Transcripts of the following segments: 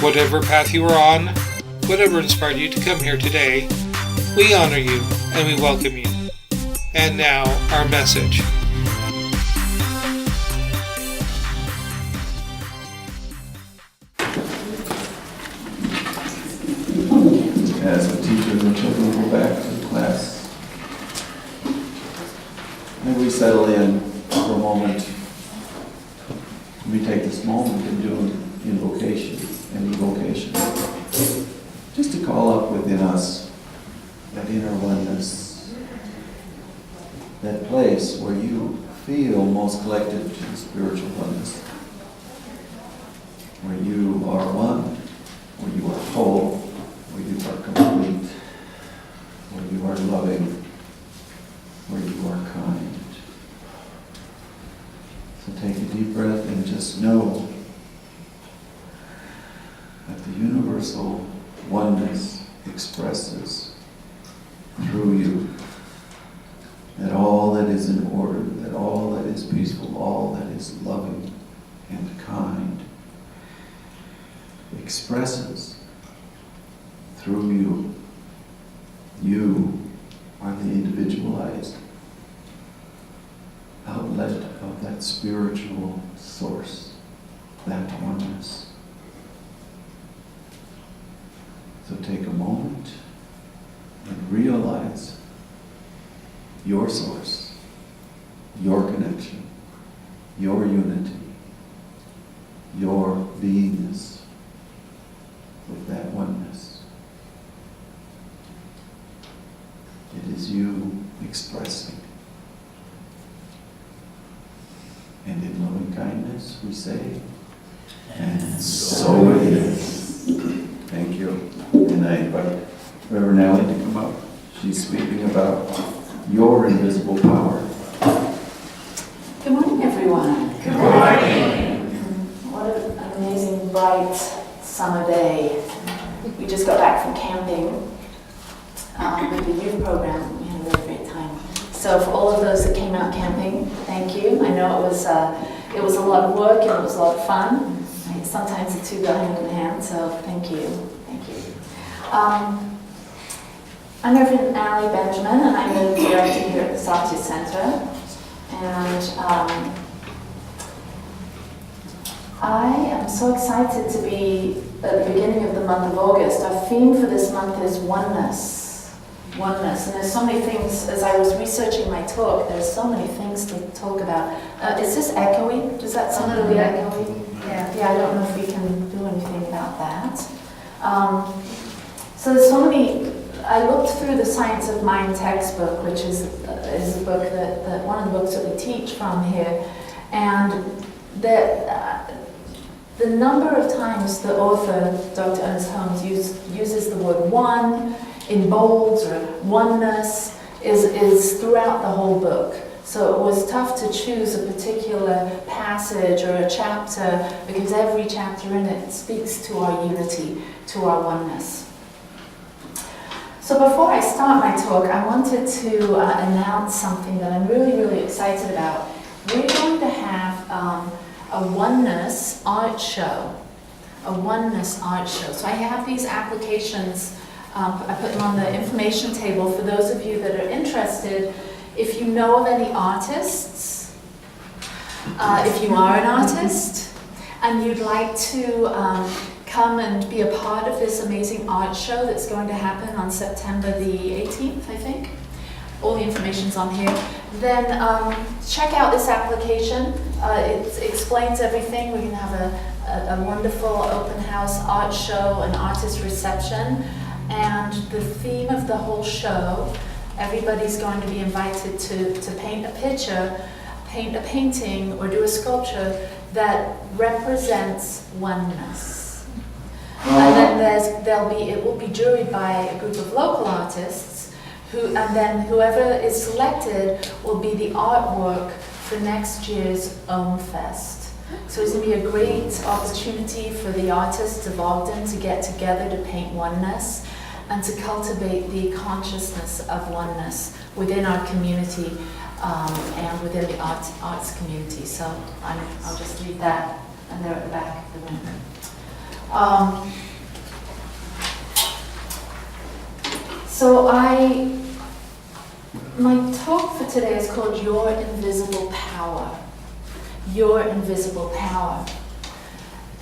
whatever path you are on, whatever inspired you to come here today, we honor you and we welcome you. And now, our message. As the teachers and children go back to class, may we settle in for a moment. We take this moment and do an invocation and evocation, just to call up within us that inner oneness, that place where you feel most connected to spiritual oneness, where you are one, where you are whole, where you are complete, where you are loving, where you are kind. So take a deep breath and just know that the universal oneness expresses through you that all that is in order, that all that is peaceful, all that is loving and kind expresses through you. You are the individualized outlet of that spiritual source, that oneness. So take a moment and realize your source, your connection, your unity, your beingness with that oneness. It is you expressing. And in loving kindness we say, and so it is. Thank you. And I invite Reverend Allie to come up. She's speaking about your invisible power. Good morning, everyone. Good morning. What an amazing, bright summer day. We just got back from camping with the youth program. We had a really great time. So for all of those that came out camping, thank you. I know it was a lot of work and it was a lot of fun. Sometimes the two go hand in hand, so thank you. Thank you. I'm Reverend Allie Benjamin, and I'm the director here at the Satya Center. And I am so excited to be at the beginning of the month of August. Our theme for this month is oneness. Oneness. And there's so many things, as I was researching my talk, there's so many things to talk about. Is this echoey? Does that sound really echoey? Yeah, I don't know if we can do anything about that. So there's so many. I looked through the Science of Mind textbook, which is a book that one of the books that we teach from here, and the number of times the author, Dr. Ernest Holmes, uses the word one in bold or oneness is throughout the whole book. So it was tough to choose a particular passage or a chapter because every chapter in it speaks to our unity, to our oneness. So before I start my talk, I wanted to announce something that I'm really, really excited about. We're going to have a oneness art show. A oneness art show. So I have these applications. I put them on the information table for those of you that are interested. If you know of any artists, if you are an artist, and you'd like to come and be a part of this amazing art show that's going to happen on September the 18th, I think. All the information's on here. Then check out this application. It explains everything. We're going to have a wonderful open house art show, an artist reception, and the theme of the whole show, everybody's going to be invited to paint a picture, paint a painting, or do a sculpture that represents oneness. And then it will be juried by a group of local artists, and then whoever is selected will be the artwork for next year's Om Fest. So it's going to be a great opportunity for the artists of Ogden to get together to paint oneness and to cultivate the consciousness of oneness within our community and within the arts community. So I'll just leave that, and they're at the back of the room. So my talk for today is called Your Invisible Power. Your Invisible Power.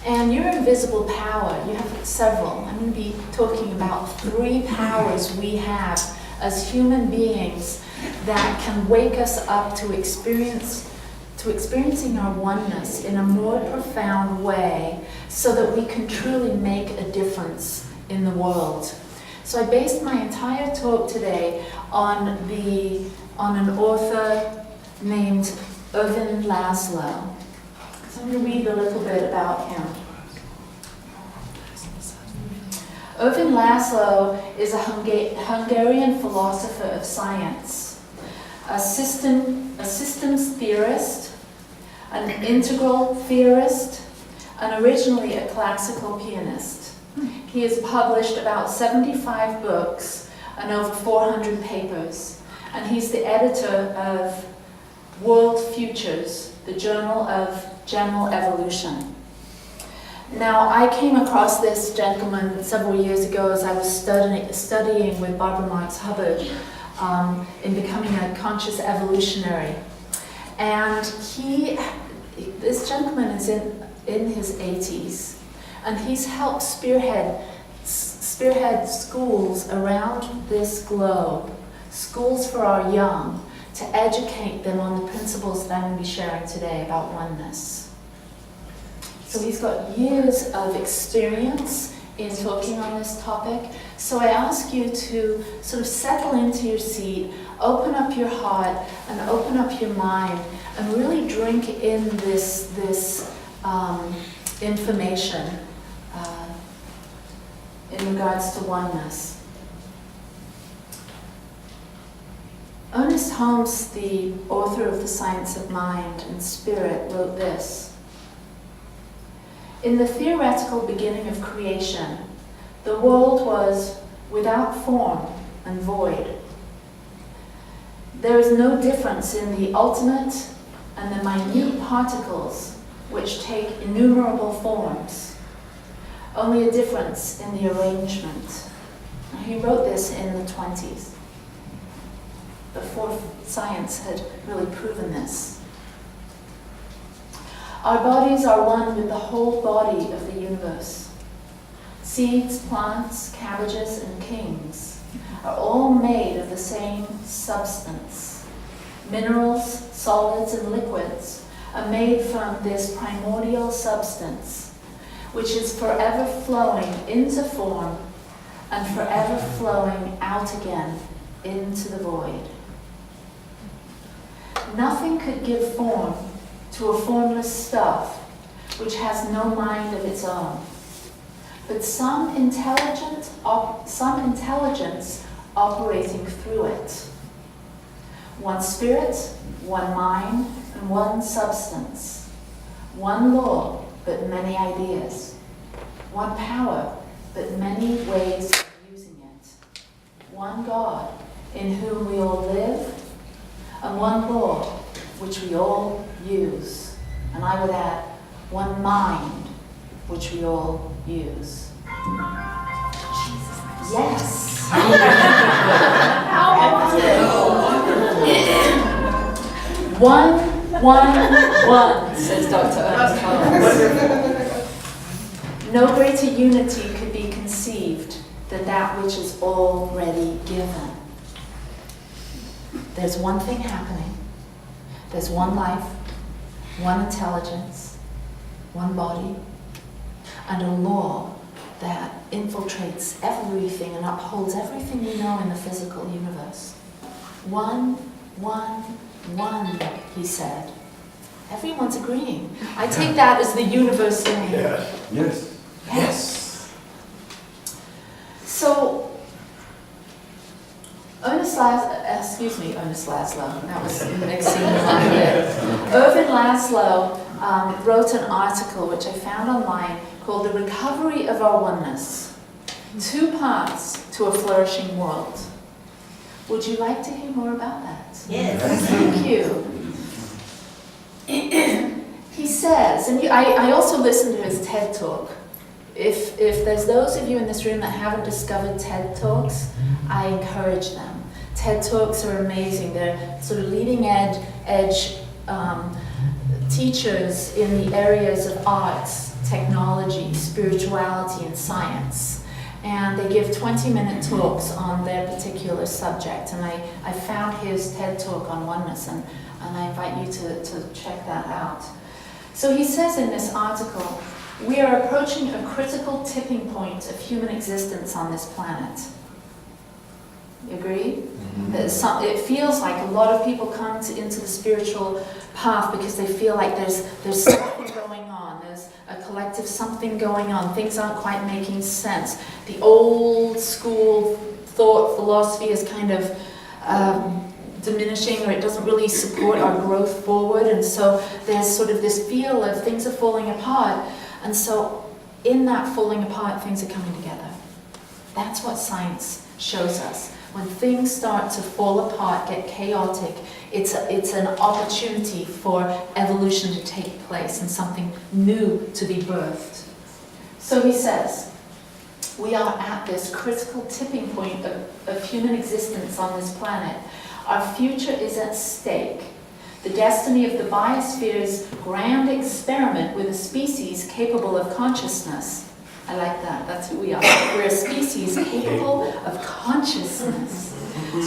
And your invisible power, you have several. I'm going to be talking about 3 powers we have as human beings that can wake us up to experiencing our oneness in a more profound way so that we can truly make a difference in the world. So I based my entire talk today on an author named Ervin Laszlo. So I'm going to read a little bit about him. Ervin Laszlo is a Hungarian philosopher of science, a systems theorist, an integral theorist, and originally a classical pianist. He has published about 75 books and over 400 papers, and he's the editor of World Futures, the Journal of General Evolution. Now, I came across this gentleman several years ago as I was studying with Barbara Marx Hubbard in becoming a conscious evolutionary. And this gentleman is in his 80s, and he's helped spearhead schools around this globe, schools for our young, to educate them on the principles that I'm going to be sharing today about oneness. So he's got years of experience in talking on this topic. So I ask you to sort of settle into your seat, open up your heart, and open up your mind, and really drink in this information in regards to oneness. Ernest Holmes, the author of The Science of Mind and Spirit, wrote this: "In the theoretical beginning of creation, the world was without form and void. There is no difference in the ultimate and the minute particles which take innumerable forms, only a difference in the arrangement." Now, he wrote this in the 20s, before science had really proven this. Our bodies are one with the whole body of the universe. Seeds, plants, cabbages, and kings are all made of the same substance. Minerals, solids, and liquids are made from this primordial substance, which is forever flowing into form and forever flowing out again into the void. Nothing could give form to a formless stuff which has no mind of its own, but some intelligence operating through it. One spirit, one mind, and one substance. One law, but many ideas. One power, but many ways of using it. One God, in whom we all live, and one law, which we all use. And I would add, one mind, which we all use. Yes. One, says Dr. Ernest Holmes. No greater unity could be conceived than that which is already given. There's one thing happening. There's one life, one intelligence, one body, and a law that infiltrates everything and upholds everything we know in the physical universe. One, he said. Everyone's agreeing. I take that as the universe saying, Yes. yes. So, Ernest Laszlo, that was mixing up there. Ervin Laszlo wrote an article which I found online called The Recovery of Our Oneness, 2 Paths to a Flourishing World. Would you like to hear more about that? Yes. Thank you. He says, and I also listened to his TED Talk. if there's those of you in this room that haven't discovered TED Talks, I encourage them. TED Talks are amazing. They're sort of leading edge teachers in the areas of arts, technology, spirituality, and science. And they give 20-minute talks on their particular subject. And I found his TED Talk on oneness, and I invite you to check that out. So he says in this article, we are approaching a critical tipping point of human existence on this planet. You agree? Mm-hmm. It feels like a lot of people come into the spiritual path because they feel like there's something going on. There's a collective something going on. Things aren't quite making sense. The old school thought philosophy is kind of diminishing, or it doesn't really support our growth forward. And so there's sort of this feel of things are falling apart. And so in that falling apart, things are coming together. That's what science shows us. When things start to fall apart, get chaotic, it's an opportunity for evolution to take place and something new to be birthed. So he says, we are at this critical tipping point of human existence on this planet. Our future is at stake. The destiny of the biosphere's grand experiment with a species capable of consciousness. I like that. That's who we are. We're a species capable of consciousness.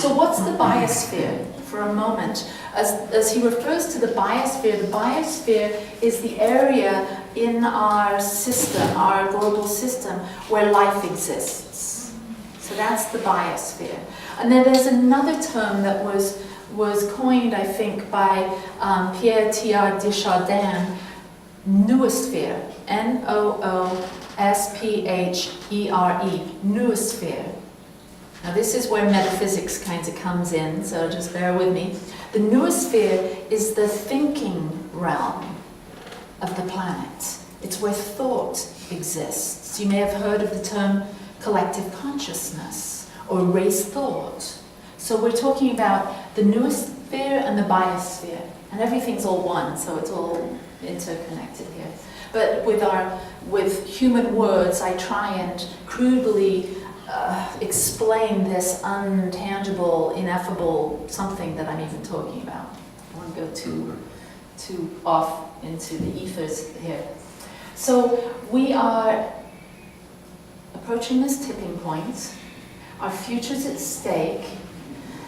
So what's the biosphere? For a moment, as he refers to the biosphere is the area in our system, our global system, where life exists. So that's the biosphere. And then there's another term that was coined, I think, by Pierre Teilhard de Chardin, noosphere, Noosphere, noosphere. Now this is where metaphysics kind of comes in, so just bear with me. The noosphere is the thinking realm of the planet. It's where thought exists. You may have heard of the term collective consciousness or race thought. So we're talking about the noosphere and the biosphere, and everything's all one, so it's all interconnected here. But with human words, I try and crudely explain this untangible, ineffable something that I'm even talking about. I don't want to go too off into the ethers here. So we are approaching this tipping point. Our future's at stake.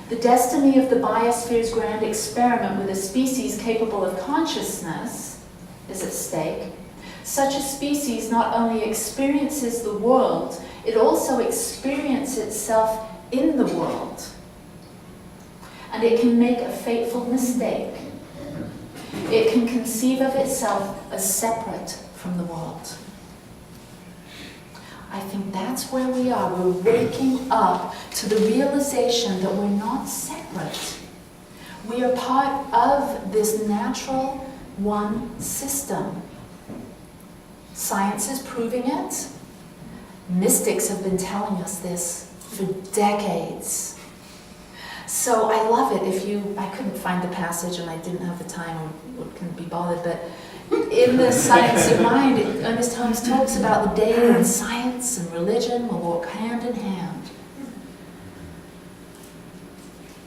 The destiny of the biosphere's grand experiment with a species capable of consciousness is at stake. Such a species not only experiences the world, it also experiences itself in the world. And it can make a fateful mistake. It can conceive of itself as separate from the world. I think that's where we are. We're waking up to the realization that we're not separate. We are part of this natural one system. Science is proving it. Mystics have been telling us this for decades. So I love it. I couldn't find the passage and I didn't have the time or couldn't be bothered, but in the Science of Mind, Ernest Holmes talks about the day when science and religion will walk hand in hand.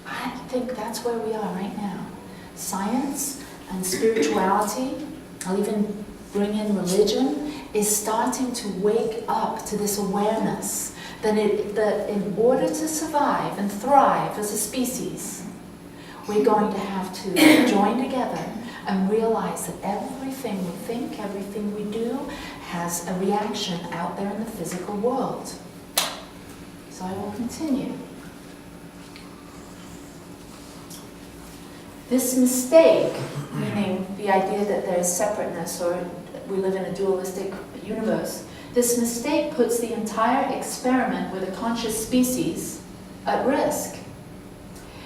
I think that's where we are right now. Science and spirituality, I'll even bring in religion, is starting to wake up to this awareness that in order to survive and thrive as a species, we're going to have to join together and realize that everything we think, everything we do, has a reaction out there in the physical world. So I will continue. This mistake, meaning the idea that there is separateness or we live in a dualistic universe, this mistake puts the entire experiment with a conscious species at risk.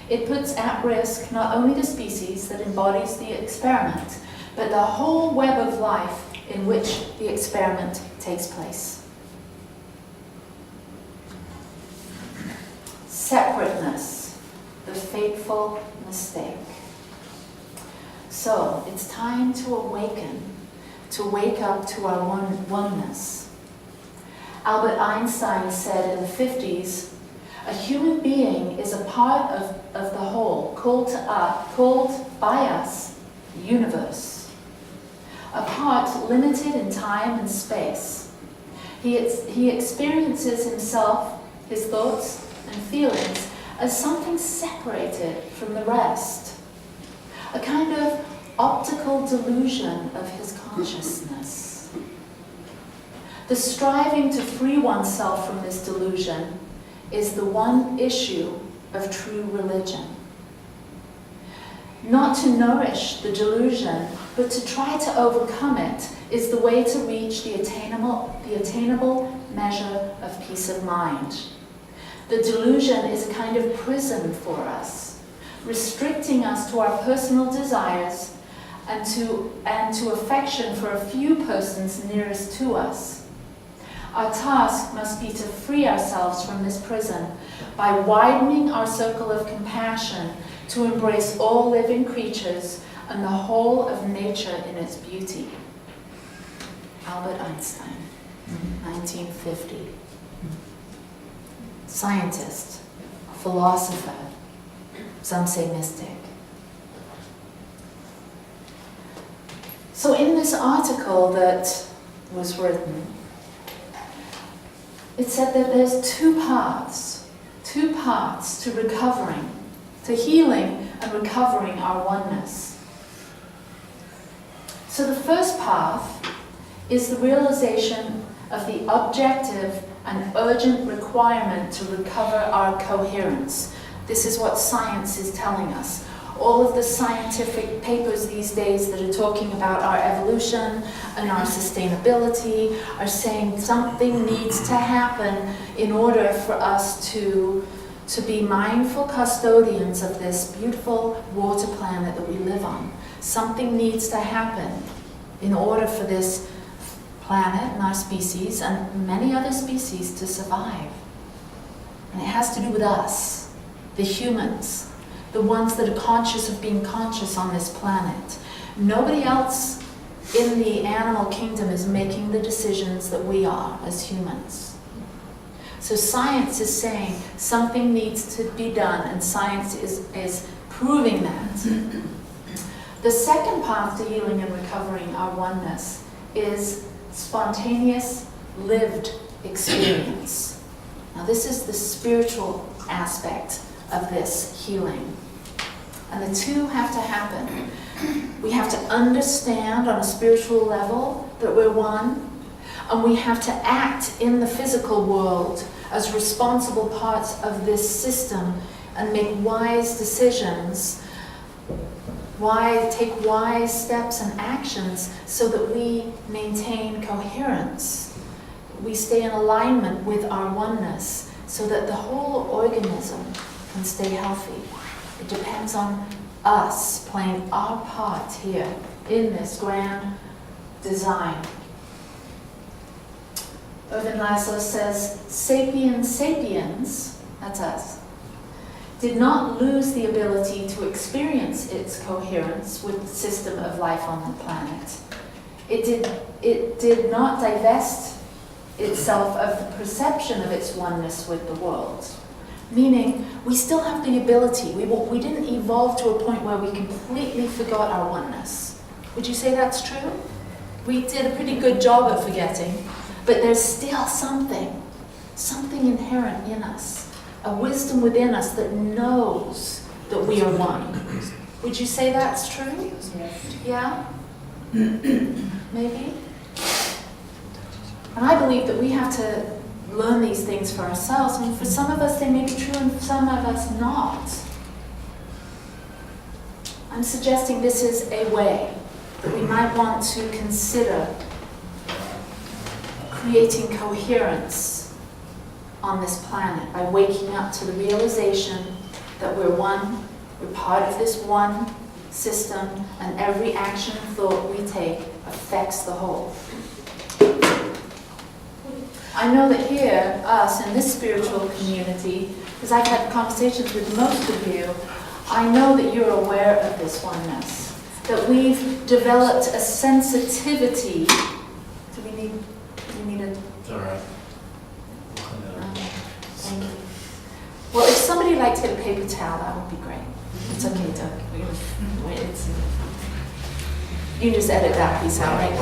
It puts at risk not only the species that embodies the experiment, but the whole web of life in which the experiment takes place. Separateness, the fateful mistake. So it's time to awaken, to wake up to our oneness. Albert Einstein said in the 50s, a human being is a part of the whole, called by us, the universe. A part limited in time and space. He experiences himself, his thoughts and feelings, as something separated from the rest. A kind of optical delusion of his consciousness. The striving to free oneself from this delusion is the one issue of true religion. Not to nourish the delusion, but to try to overcome it is the way to reach the attainable measure of peace of mind. The delusion is a kind of prison for us, restricting us to our personal desires and to affection for a few persons nearest to us. Our task must be to free ourselves from this prison by widening our circle of compassion to embrace all living creatures and the whole of nature in its beauty. Albert Einstein, 1950. Scientist, philosopher, some say mystic. So in this article that was written, it said that there's two paths to recovering, to healing and recovering our oneness. So the first path is the realization of the objective and urgent requirement to recover our coherence. This is what science is telling us. All of the scientific papers these days that are talking about our evolution and our sustainability are saying something needs to happen in order for us to be mindful custodians of this beautiful water planet that we live on. Something needs to happen in order for this planet and our species and many other species to survive. And it has to do with us, the humans. The ones that are conscious of being conscious on this planet. Nobody else in the animal kingdom is making the decisions that we are as humans. So science is saying something needs to be done, and science is proving that. The second path to healing and recovering our oneness is spontaneous, lived experience. Now this is the spiritual aspect of this healing. And the two have to happen. We have to understand on a spiritual level that we're one, and we have to act in the physical world as responsible parts of this system and make wise decisions, take wise steps and actions so that we maintain coherence. We stay in alignment with our oneness so that the whole organism can stay healthy. It depends on us playing our part here in this grand design. Irvin Laszlo says, sapiens, that's us, did not lose the ability to experience its coherence with the system of life on the planet. It did not divest itself of the perception of its oneness with the world. Meaning, we still have the ability. We didn't evolve to a point where we completely forgot our oneness. Would you say that's true? We did a pretty good job at forgetting, but there's still something inherent in us, a wisdom within us that knows that we are one. Would you say that's true? Yeah? Maybe? And I believe that we have to learn these things for ourselves. I mean, for some of us they may be true and for some of us not. I'm suggesting this is a way that we might want to consider creating coherence on this planet by waking up to the realization that we're one, we're part of this one system, and every action and thought we take affects the whole. I know that here, us in this spiritual community, because I've had conversations with most of you, I know that you're aware of this oneness, that we've developed a sensitivity. Do we need a... It's all right. Thank you. Well, if somebody would like to get a paper towel, that would be great. It's okay, Doug. You just edit that piece out, right?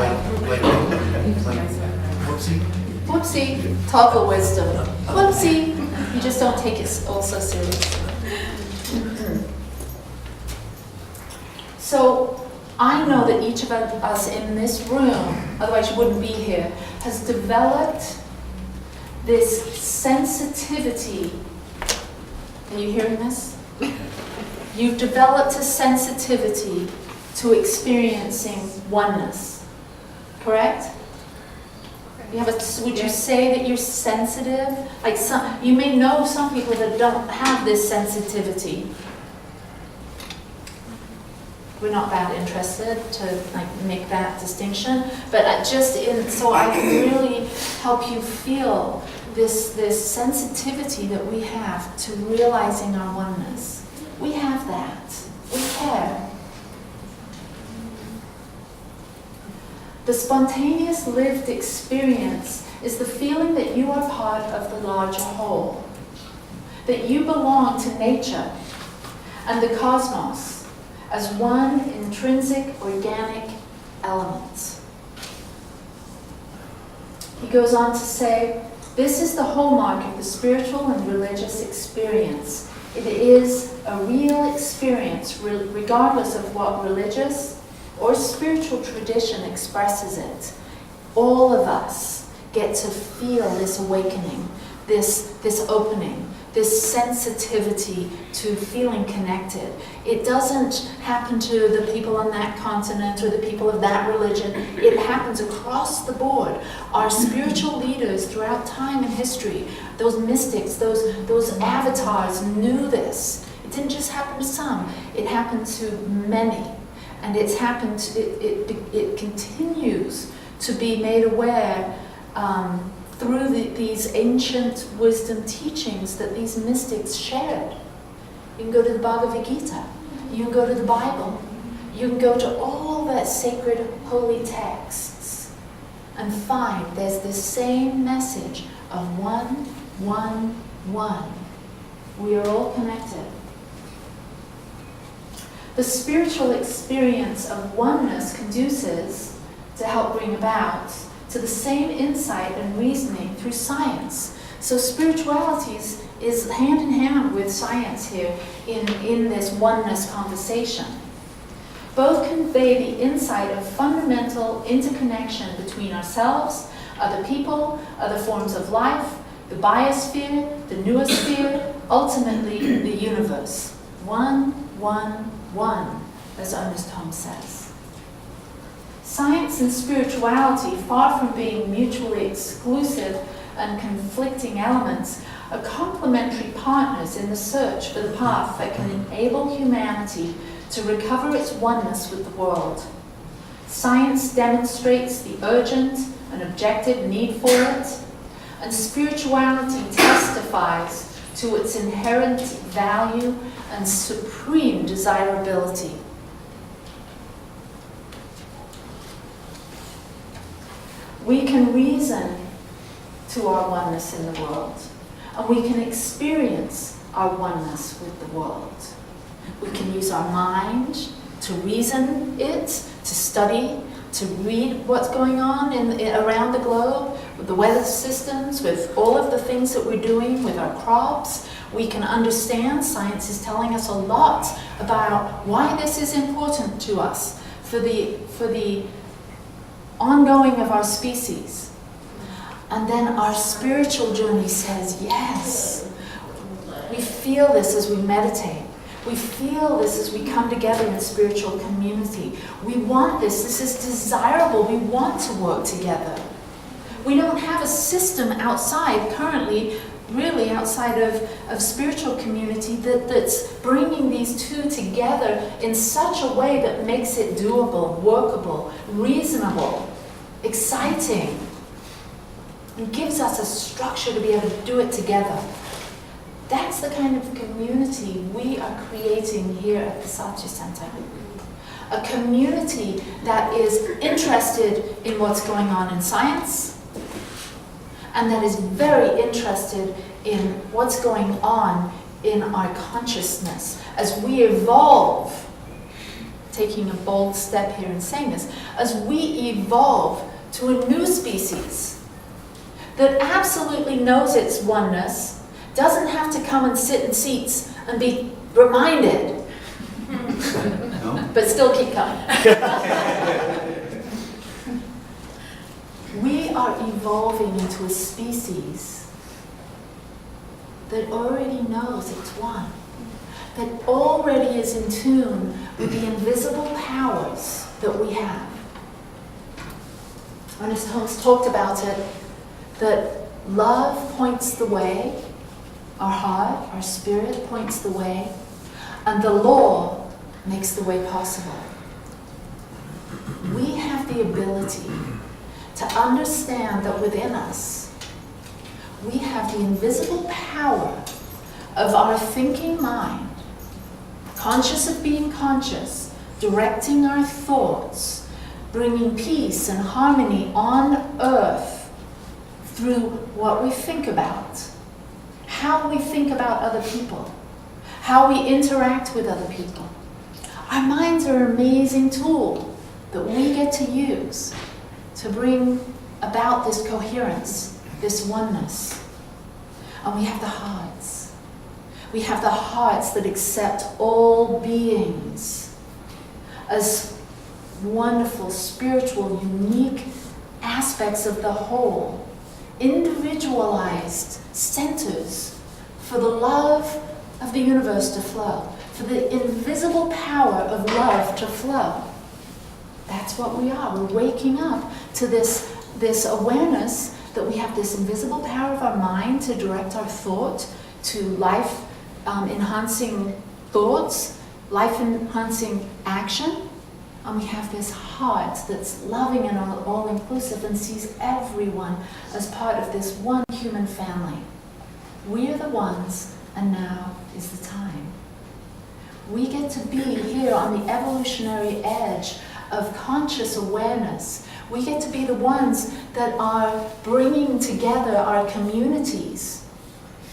Whoopsie. Whoopsie, talk of wisdom. Whoopsie, you just don't take it all so seriously. So I know that each of us in this room, otherwise you wouldn't be here, has developed this sensitivity. Are you hearing this? You've developed a sensitivity to experiencing oneness, correct? You have would you say that you're sensitive? Like you may know some people that don't have this sensitivity. We're not that interested to make that distinction, but so I can really help you feel this sensitivity that we have to realizing our oneness. We have that. We care. The spontaneous lived experience is the feeling that you are part of the larger whole, that you belong to nature and the cosmos as one intrinsic organic element. He goes on to say, this is the hallmark of the spiritual and religious experience. It is a real experience regardless of what religious or spiritual tradition expresses it. All of us get to feel this awakening, this opening, this sensitivity to feeling connected. It doesn't happen to the people on that continent or the people of that religion. It happens across the board. Our spiritual leaders throughout time and history, those mystics, those avatars knew this. It didn't just happen to some, it happened to many. And it's happened, it continues to be made aware through these ancient wisdom teachings that these mystics shared. You can go to the Bhagavad Gita, you can go to the Bible, you can go to all the sacred holy texts and find there's this same message of one, one, one. We are all connected. The spiritual experience of oneness conduces to help bring about to the same insight and reasoning through science. So spirituality is hand in hand with science here in this oneness conversation. Both convey the insight of fundamental interconnection between ourselves, other people, other forms of life, the biosphere, the noosphere, ultimately the universe. One, one, one, as Ernest Holmes says. Science and spirituality, far from being mutually exclusive and conflicting elements, are complementary partners in the search for the path that can enable humanity to recover its oneness with the world. Science demonstrates the urgent and objective need for it, and spirituality testifies to its inherent value and supreme desirability. We can reason to our oneness in the world, and we can experience our oneness with the world. We can use our mind to reason it, to study, to read what's going on around the globe, with the weather systems, with all of the things that we're doing with our crops. We can understand, science is telling us a lot about why this is important to us for the ongoing of our species. And then our spiritual journey says, yes, we feel this as we meditate. We feel this as we come together in spiritual community. We want this. This is desirable. We want to work together. We don't have a system outside currently, really outside of spiritual community that's bringing these two together in such a way that makes it doable, workable, reasonable, exciting, and gives us a structure to be able to do it together. That's the kind of community we are creating here at the Satya Center. A community that is interested in what's going on in science and that is very interested in what's going on in our consciousness as we evolve, taking a bold step here in saying this, as we evolve to a new species that absolutely knows its oneness, doesn't have to come and sit in seats and be reminded, No? but still keep coming. We are evolving into a species that already knows it's one, that already is in tune with the invisible powers that we have. Ernest Holmes talked about it, that love points the way, our heart, our spirit points the way, and the law makes the way possible. We have the ability to understand that within us, we have the invisible power of our thinking mind, conscious of being conscious, directing our thoughts, bringing peace and harmony on earth through what we think about, how we think about other people, how we interact with other people. Our minds are an amazing tool that we get to use to bring about this coherence, this oneness. And we have the hearts. We have the hearts that accept all beings as wonderful, spiritual, unique aspects of the whole, individualized centers for the love of the universe to flow, for the invisible power of love to flow. That's what we are. We're waking up to this awareness that we have this invisible power of our mind to direct our thought to life-enhancing thoughts, life-enhancing action. And we have this heart that's loving and all-inclusive and sees everyone as part of this one human family. We are the ones, and now is the time. We get to be here on the evolutionary edge of conscious awareness. We get to be the ones that are bringing together our communities.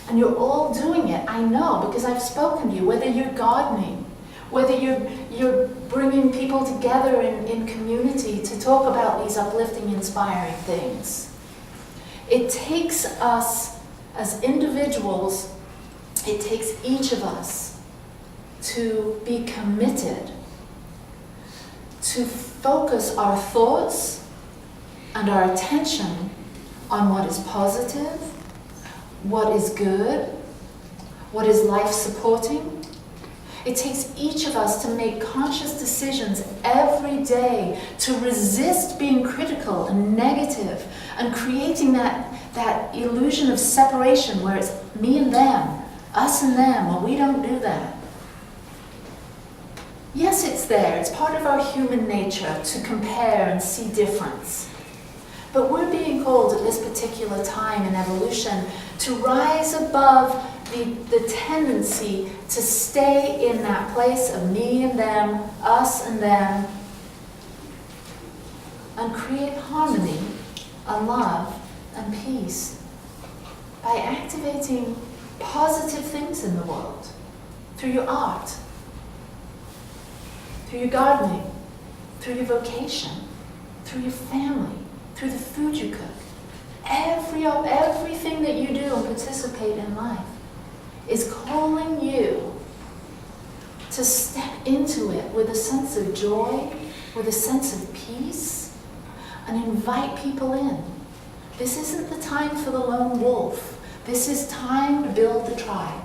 And you're all doing it, I know, because I've spoken to you, whether you're gardening, whether you're bringing people together in community to talk about these uplifting, inspiring things. It takes us as individuals, it takes each of us to be committed to focus our thoughts and our attention on what is positive, what is good, what is life-supporting. It takes each of us to make conscious decisions every day to resist being critical and negative and creating that illusion of separation where it's me and them, us and them. Well, we don't do that. Yes, it's there. It's part of our human nature to compare and see difference. But we're being called at this particular time in evolution to rise above the tendency to stay in that place of me and them, us and them, and create harmony and love and peace by activating positive things in the world through your art, through your gardening, through your vocation, through your family, through the food you cook. Everything that you do and participate in life is calling you to step into it with a sense of joy, with a sense of peace, and invite people in. This isn't the time for the lone wolf. This is time to build the tribe.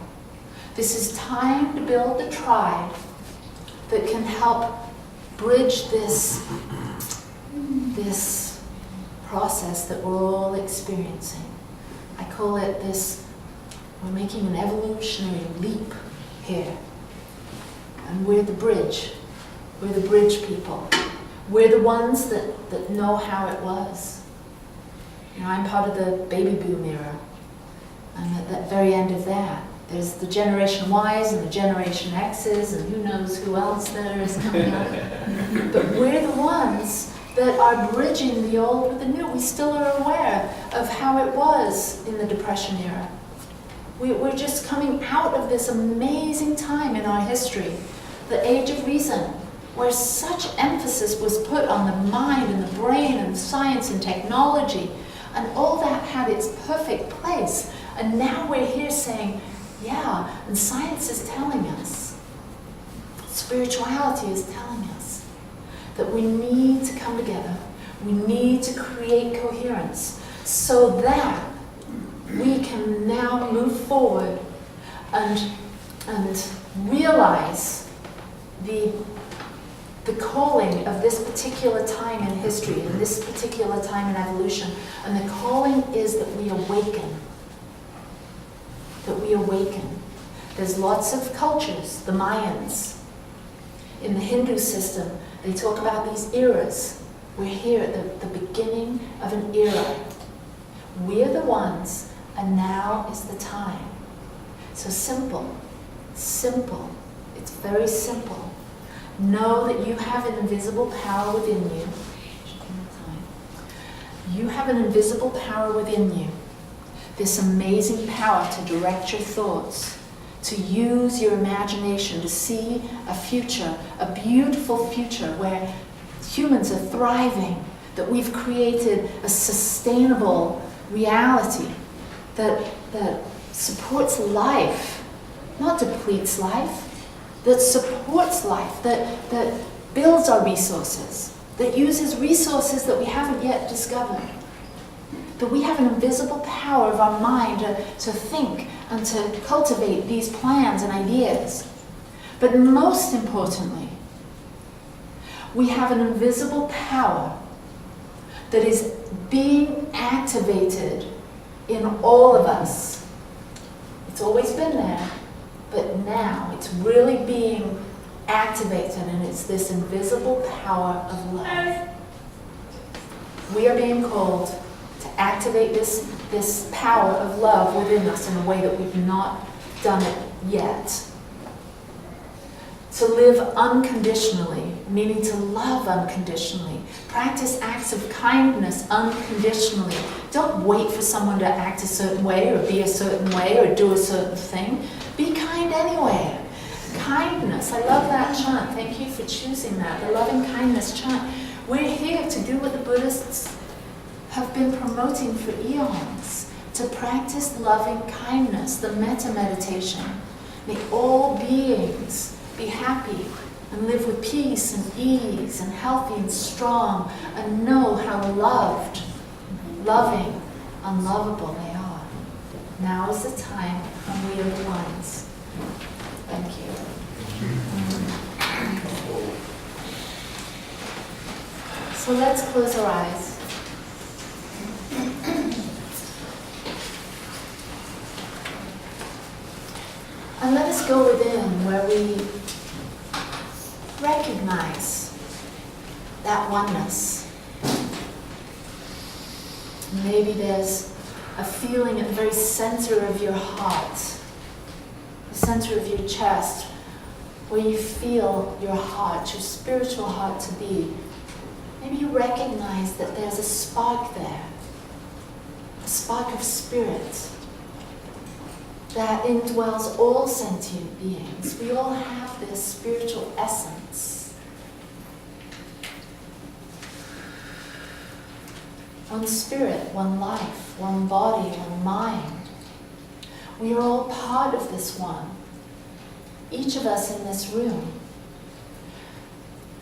This is time to build the tribe that can help bridge this process that we're all experiencing. I call it this, we're making an evolutionary leap here. And we're the bridge. We're the bridge people. We're the ones that know how it was. You know, I'm part of the baby boom era. And at the very end of that, there's the Generation Ys and the Generation X's and who knows who else there is coming up. But we're the ones that are bridging the old with the new. We still are aware of how it was in the Depression era. We're just coming out of this amazing time in our history, the Age of Reason, where such emphasis was put on the mind and the brain and science and technology, and all that had its perfect place. And now we're here saying, yeah, and science is telling us, spirituality is telling us, that we need to come together, we need to create coherence, so that we can now move forward and realize the calling of this particular time in history, and this particular time in evolution. And the calling is that we awaken. That we awaken. There's lots of cultures, the Mayans. In the Hindu system, they talk about these eras. We're here at the beginning of an era. We're the ones, and now is the time. So simple, simple. It's very simple. Know that you have an invisible power within you. You have an invisible power within you. This amazing power to direct your thoughts, to use your imagination to see a future, a beautiful future where humans are thriving, that we've created a sustainable reality that supports life, not depletes life, that supports life, that builds our resources, that uses resources that we haven't yet discovered. That we have an invisible power of our mind to think and to cultivate these plans and ideas. But most importantly, we have an invisible power that is being activated in all of us. It's always been there, but now it's really being activated, and it's this invisible power of love. We are being called to activate this power of love within us in a way that we've not done it yet. To live unconditionally, meaning to love unconditionally. Practice acts of kindness unconditionally. Don't wait for someone to act a certain way or be a certain way or do a certain thing. Be kind anyway. Kindness, I love that chant. Thank you for choosing that, the loving kindness chant. We're here to do what the Buddhists have been promoting for eons, to practice loving kindness, the metta meditation. May all beings be happy and live with peace and ease and healthy and strong and know how loved, loving, unlovable they are. Now is the time, and we are the ones. Thank you. So let's close our eyes. And let us go within where we recognize that oneness. Maybe there's a feeling at the very center of your heart, the center of your chest, where you feel your heart, your spiritual heart to be. Maybe you recognize that there's a spark there, a spark of spirit that indwells all sentient beings. We all have this spiritual essence. One spirit, one life, one body, one mind. We are all part of this one, each of us in this room.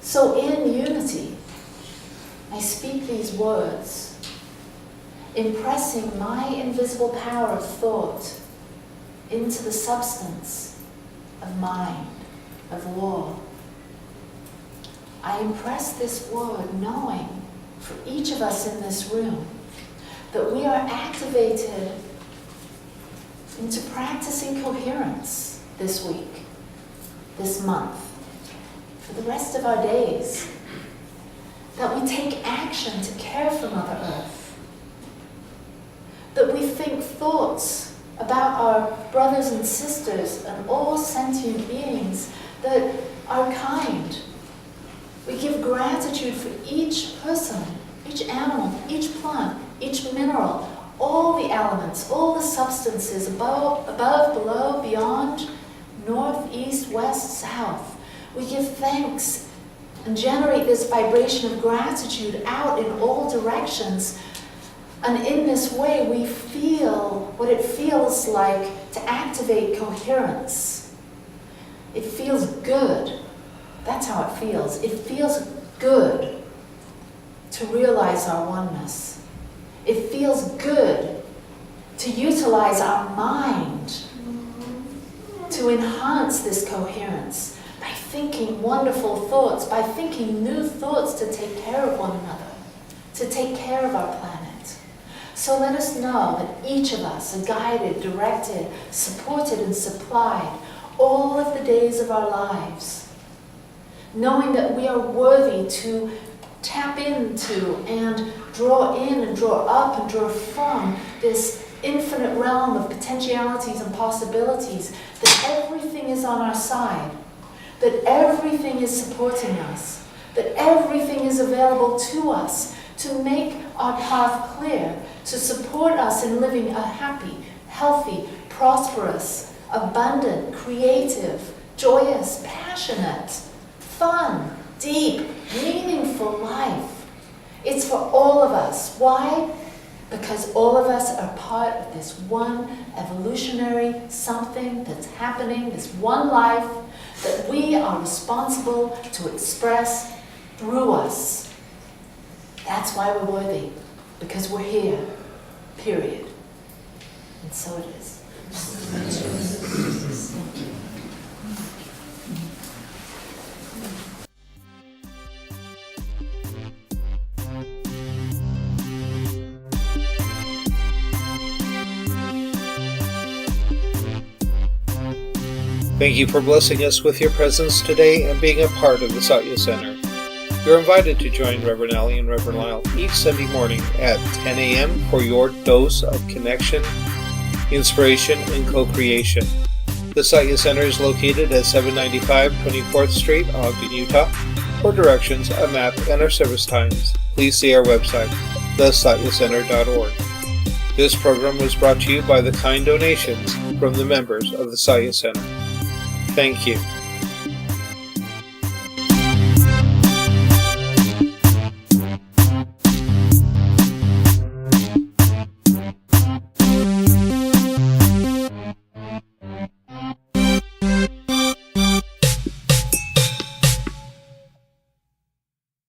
So in unity, I speak these words, impressing my invisible power of thought into the substance of mind, of law. I impress this word knowing for each of us in this room that we are activated into practicing coherence this week, this month, for the rest of our days. That we take action to care for Mother Earth. That we think thoughts about our brothers and sisters and all sentient beings that are kind. We give gratitude for each person, each animal, each plant, each mineral, all the elements, all the substances above, below, beyond, north, east, west, south. We give thanks and generate this vibration of gratitude out in all directions. And in this way, we feel what it feels like to activate coherence. It feels good. That's how it feels. It feels good to realize our oneness. It feels good to utilize our mind to enhance this coherence by thinking wonderful thoughts, by thinking new thoughts to take care of one another, to take care of our planet. So let us know that each of us are guided, directed, supported, and supplied all of the days of our lives, knowing that we are worthy to tap into and draw in and draw up and draw from this infinite realm of potentialities and possibilities, that everything is on our side, that everything is supporting us, that everything is available to us to make our path clear, to support us in living a happy, healthy, prosperous, abundant, creative, joyous, passionate, fun, deep, meaningful life. It's for all of us. Why? Because all of us are part of this one evolutionary something that's happening, this one life that we are responsible to express through us. That's why we're worthy, because we're here, period. And so it is. Thank you for blessing us with your presence today and being a part of the Satya Center. You're invited to join Reverend Ali and Reverend Lyle each Sunday morning at 10 a.m. for your dose of connection, inspiration, and co-creation. The Satya Center is located at 795 24th Street, Ogden, Utah. For directions, a map, and our service times, please see our website, thesatyacenter.org. This program was brought to you by the kind donations from the members of the Satya Center. Thank you.